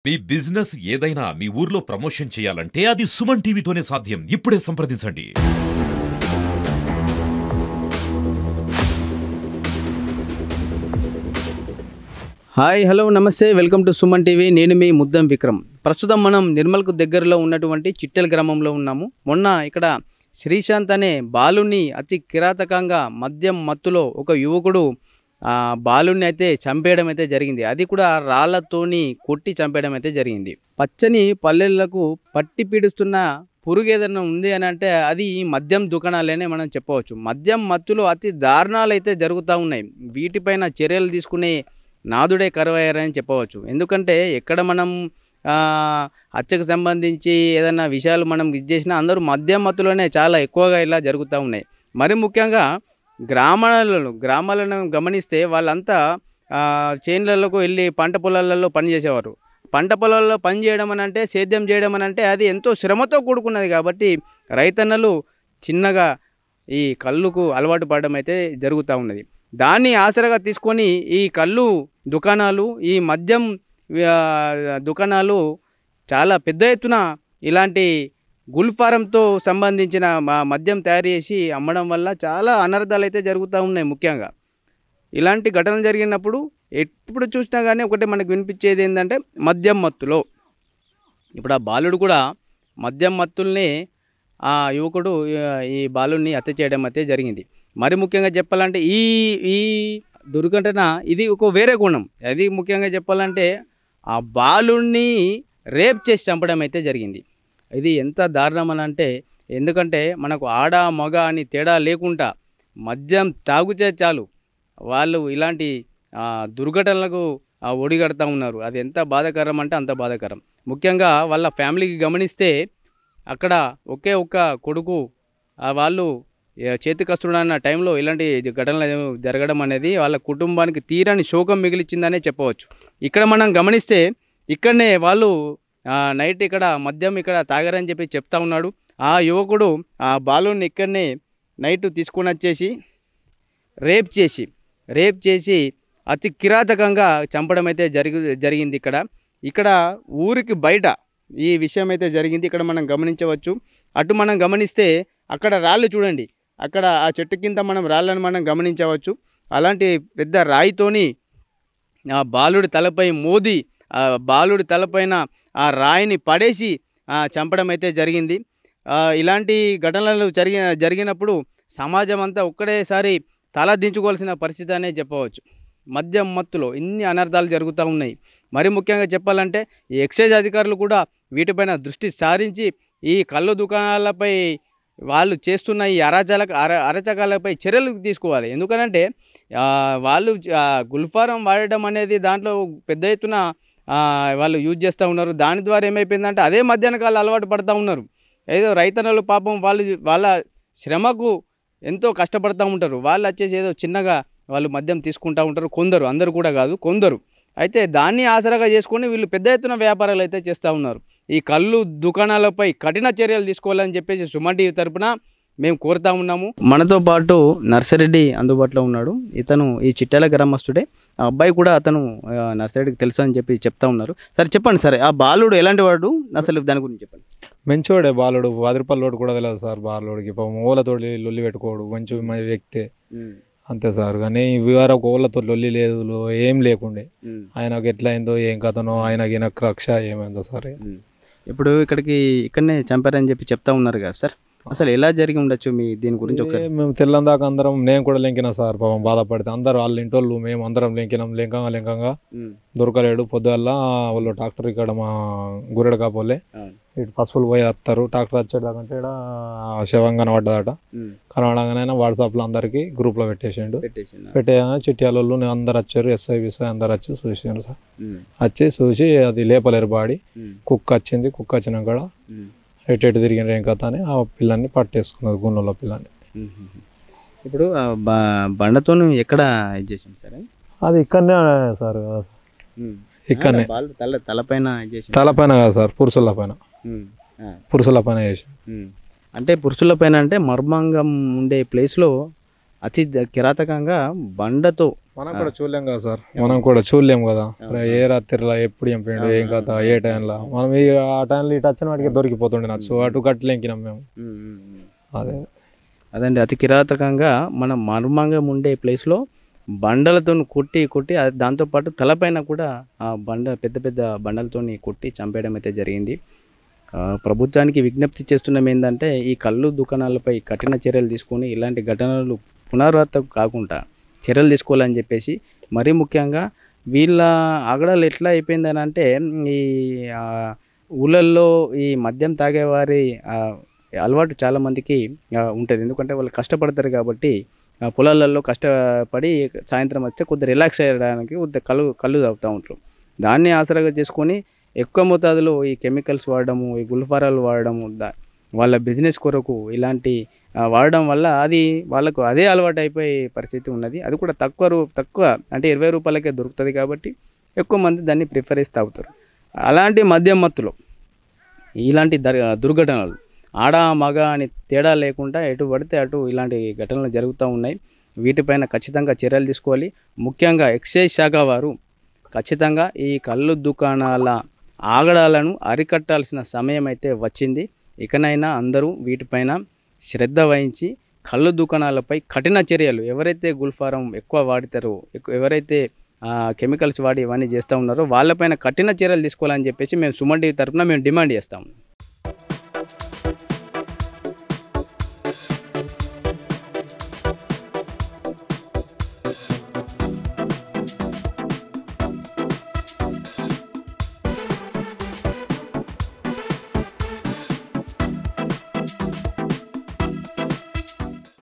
మీ business ఏదైనా మీ ఊర్లో promotion చేయాలంటే అది సుమన్ టీవీతోనే సాధ్యం. ఇప్పుడే సంప్రదించండి. హాయ్ హలో నమస్తే వెల్కమ్ టు సుమన్ టీవీ. నేను మీ ముద్దం విక్రమ్. ప్రస్తుతం మనం నిర్మల్కు దగ్గరలో ఉన్నటువంటి చిట్టెల గ్రామంలో ఉన్నాము. మొన్న ఇక్కడ శ్రీశాంత్ అనే బాలుని అతి కిరాతకంగా మద్యం మత్తులో ఒక యువకుడు బాలుని అయితే చంపేయడం అయితే జరిగింది. అది కూడా రాళ్లతోని కొట్టి చంపేయడం అయితే జరిగింది. పచ్చని పల్లెలకు పట్టి పీడిస్తున్న పురుగు ఏదైనా ఉంది అని అంటే అది మద్యం దుకాణాలనే మనం చెప్పవచ్చు. మద్యం మత్తులో అతి దారుణాలు అయితే జరుగుతూ ఉన్నాయి. వీటిపైన చర్యలు తీసుకునే నాదుడే కరువయ్యారని చెప్పవచ్చు. ఎందుకంటే ఎక్కడ మనం హత్యకు సంబంధించి ఏదైనా విషయాలు మనం ఇది చేసినా అందరూ మద్యం మత్తులోనే చాలా ఎక్కువగా ఇలా జరుగుతూ ఉన్నాయి. మరి ముఖ్యంగా గ్రామాలను గమనిస్తే వాళ్ళంతా చేన్లకు వెళ్ళి పంట పొలాలలో పనిచేసేవారు. పంట పొలాల్లో పని చేయడం అని అంటే సేద్యం చేయడం అని అంటే అది ఎంతో శ్రమతో కూడుకున్నది. కాబట్టి రైతన్నలు చిన్నగా ఈ కళ్ళుకు అలవాటు పడడం అయితే జరుగుతూ ఉన్నది. దాన్ని ఆసరాగా తీసుకొని ఈ కళ్ళు దుకాణాలు, ఈ మద్యం దుకాణాలు చాలా పెద్ద ఎత్తున ఇలాంటి గుల్ఫారంతో సంబంధించిన మద్యం తయారు చేసి అమ్మడం వల్ల చాలా అనర్థాలు అయితే జరుగుతూ ఉన్నాయి. ముఖ్యంగా ఇలాంటి ఘటనలు జరిగినప్పుడు ఎప్పుడు చూసినా కానీ ఒకటే మనకు వినిపించేది ఏంటంటే మద్యం మత్తులో. ఇప్పుడు ఆ బాలుడు కూడా మద్యం మత్తుల్ని ఆ యువకుడు ఈ బాలుడిని హత్య చేయడం అయితే జరిగింది. మరి ముఖ్యంగా చెప్పాలంటే ఈ ఈ దుర్ఘటన ఇది ఒక వేరే కోణం. అది ముఖ్యంగా చెప్పాలంటే ఆ బాలుడిని రేప్ చేసి చంపడం అయితే జరిగింది. ఇది ఎంత దారుణం అని అంటే, ఎందుకంటే మనకు ఆడ మగ అని తేడా లేకుండా మద్యం తాగుతే చాలు వాళ్ళు ఇలాంటి దుర్ఘటనలకు ఒడిగడుతూ ఉన్నారు. అది ఎంత బాధాకరం అంటే అంత బాధాకరం. ముఖ్యంగా వాళ్ళ ఫ్యామిలీకి గమనిస్తే అక్కడ ఒకే ఒక్క కొడుకు, వాళ్ళు చేతికస్తుడన్న టైంలో ఇలాంటి ఘటనలు జరగడం అనేది వాళ్ళ కుటుంబానికి తీరని శోకం మిగిలిచిందనే చెప్పవచ్చు. ఇక్కడ మనం గమనిస్తే ఇక్కడనే వాళ్ళు నైట్ ఇక్కడ మద్యం ఇక్కడ తాగారని చెప్పి చెప్తా ఉన్నాడు. ఆ యువకుడు ఆ బాలుని ఇక్కడనే నైట్ తీసుకొని వచ్చేసి రేప్ చేసి అతి కిరాతకంగా చంపడం అయితే జరిగింది. ఇక్కడ ఊరికి బయట ఈ విషయం అయితే జరిగింది. ఇక్కడ మనం గమనించవచ్చు. అటు మనం గమనిస్తే అక్కడ రాళ్ళు చూడండి, అక్కడ ఆ చెట్టు కింద మనం రాళ్ళను మనం గమనించవచ్చు. అలాంటి పెద్ద రాయితోని ఆ బాలుడి తలపై మోది ఆ బాలుడి తలపైన ఆ రాయిని పడేసి చంపడం అయితే జరిగింది. ఇలాంటి ఘటనలు జరిగినప్పుడు సమాజం అంతా ఒక్కడేసారి తల దించుకోవాల్సిన పరిస్థితి అనే చెప్పవచ్చు. మద్యం మత్తులో ఇన్ని అనర్థాలు జరుగుతూ ఉన్నాయి. మరి ముఖ్యంగా చెప్పాలంటే ఈ ఎక్సైజ్ అధికారులు కూడా వీటిపైన దృష్టి సారించి ఈ కళ్ళు దుకాణాలపై వాళ్ళు చేస్తున్న ఈ అరచకాలపై చర్యలు తీసుకోవాలి. ఎందుకనంటే వాళ్ళు గుల్ఫారం వాడడం అనేది దాంట్లో పెద్ద ఎత్తున వాళ్ళు యూజ్ చేస్తూ ఉన్నారు. దాని ద్వారా ఏమైపోయిందంటే అదే మద్యానకాలు అలవాటు పడుతూ ఉన్నారు. ఏదో రైతన్నలు పాపం వాళ్ళ శ్రమకు ఎంతో కష్టపడుతూ ఉంటారు. వాళ్ళు వచ్చేసి ఏదో చిన్నగా వాళ్ళు మద్యం తీసుకుంటూ ఉంటారు. కొందరు, అందరూ కూడా కాదు, కొందరు అయితే దాన్ని ఆసరాగా చేసుకొని వీళ్ళు పెద్ద ఎత్తున వ్యాపారాలు అయితే చేస్తూ ఉన్నారు. ఈ కళ్ళు దుకాణాలపై కఠిన చర్యలు తీసుకోవాలని చెప్పేసి సుమన్ టీవీ తరపున మేము కోరుతా ఉన్నాము. మనతో పాటు నర్సిరెడ్డి అందుబాటులో ఉన్నాడు. ఇతను ఈ చిట్టెల గ్రామస్తుడే. ఆ అబ్బాయి కూడా అతను నర్సిరెడ్డికి తెలుసు అని చెప్పి చెప్తా ఉన్నారు. సరే చెప్పండి సార్, ఆ బాలుడు ఎలాంటి వాడు, అసలు దాని గురించి చెప్పండి. మంచివాడే బాలుడు, 10 రూపాయల లోటు కూడా తెలియదు సార్ బాలుడికి. ఓలతోటి లొల్లి పెట్టుకోడు, మంచి వ్యక్తే అంతే సార్. కానీ వివరకు ఓళ్ళతో లొల్లి లేదు, ఏం లేకుండే. ఆయనకు ఎట్లా అయిందో ఏం కథనో, ఆయనకి రక్ష ఏమైందో సార్. ఇప్పుడు ఇక్కడనే చంపారని చెప్పి చెప్తా ఉన్నారు కదా సార్, అసలు ఎలా జరిగి ఉండొచ్చు మీ దీని గురించి ఒకసారి? మేము తెల్లందాక అందరం, నేను కూడా లెంకినా సార్, పాపం బాధపడితే అందరూ వాళ్ళ ఇంటోళ్ళు మేము అందరం లెంకంగా దొరకలేడు. పొద్దుగల్లా వాళ్ళు ట్రాక్టర్ ఇక్కడ మా గురెడ కాపోలే ఇటు పశువులు పోయి వస్తారు. ట్రాక్టర్ వచ్చేదాకంటే ఇక్కడ శవం కనబడ్డదట. కనబడగానే వాట్సాప్లో అందరికి గ్రూప్లో పెట్టేసిండు. చిట్యాలలో అందరు వచ్చారు, ఎస్ఐ అందరు వచ్చి చూసారు సార్. వచ్చి చూసి అది లేపలేరు బాడీ. కుక్క వచ్చింది, కుక్క వచ్చినాక ఎటు తిరిగిన ఏం కథ అని ఆ పిల్లాన్ని పట్టేసుకున్నది, గున్నెలో పిల్లాన్ని. ఇప్పుడు బండతో ఎక్కడ ఇది చేసింది సార్? అది ఇక్కడనే సార్, ఇక్కడనే తలపైన కాదు సార్, పురుషుల పైన చేసి. అంటే పురుషుల పైన అంటే మర్మాంగం ఉండే ప్లేస్లో అతి కిరాతకంగా బండతో మనం కూడా చూడలేం కదా సార్, మనం కూడా చూడలేం కదా ఏ రాత్రిలో ఎప్పుడు చంపాడు ఏం కథ ఏ టైంలో. మనం ఆ టైంలో ఇటు వచ్చిన వాటికి దొరికిపోతుండే నచ్చు అటు కట్టలేంకినాం మేము. అదే అదండి అతి కిరాతకంగా మనం మర్మంగా ఉండే ప్లేస్లో బండలతో కొట్టి కొట్టి దాంతోపాటు తలపైన కూడా ఆ పెద్ద పెద్ద బండలతో కొట్టి చంపేయడం అయితే జరిగింది. ప్రభుత్వానికి విజ్ఞప్తి చేస్తున్నాం ఏంటంటే ఈ కళ్ళు దుకాణాలపై కఠిన చర్యలు తీసుకొని ఇలాంటి ఘటనలు పునరావృతం కాకుండా చర్యలు తీసుకోవాలని చెప్పేసి, మరీ ముఖ్యంగా వీళ్ళ ఆగడాలు ఎట్లా అయిపోయిందని అంటే ఈ ఊళ్ళల్లో ఈ మద్యం తాగేవారి అలవాటు చాలామందికి ఉంటుంది. ఎందుకంటే వాళ్ళు కష్టపడతారు కాబట్టి పొలాలలో కష్టపడి సాయంత్రం వస్తే కొద్దిగా రిలాక్స్ అయ్యడానికి కొద్దిగా కళ్ళు తాగుతూ ఉంటారు. దాన్ని ఆసరాగా చేసుకొని ఎక్కువ మోతాదులో ఈ కెమికల్స్ వాడడము, ఈ గుల్ఫారాలు వాడడము, వాళ్ళ బిజినెస్ కొరకు ఇలాంటి వాడడం వల్ల అది వాళ్ళకు అదే అలవాటు అయిపోయే పరిస్థితి ఉన్నది. అది కూడా తక్కువ అంటే 20 రూపాయలకే దొరుకుతుంది కాబట్టి ఎక్కువ మంది దాన్ని ప్రిఫర్ చేసి తాగుతారు. అలాంటి మద్యం మత్తులో ఇలాంటి దుర్ఘటనలు ఆడ మగ అని తేడా లేకుండా ఎటు పడితే అటు ఇలాంటి ఘటనలు జరుగుతూ ఉన్నాయి. వీటిపైన ఖచ్చితంగా చర్యలు తీసుకోవాలి. ముఖ్యంగా ఎక్సైజ్ శాఖ వారు ఖచ్చితంగా ఈ కళ్ళు దుకాణాల ఆగడాలను అరికట్టాల్సిన సమయం అయితే వచ్చింది. ఇకనైనా అందరూ వీటిపైన శ్రద్ధ వహించి కళ్ళు దుకాణాలపై కఠిన చర్యలు, ఎవరైతే గుల్ఫారం ఎక్కువ వాడతారో, ఎవరైతే కెమికల్స్ వాడి ఇవన్నీ చేస్తూ ఉన్నారో వాళ్ళపైన కఠిన చర్యలు తీసుకోవాలని చెప్పేసి మేము సుమన్ టీవీ తరఫున మేము డిమాండ్ చేస్తాము.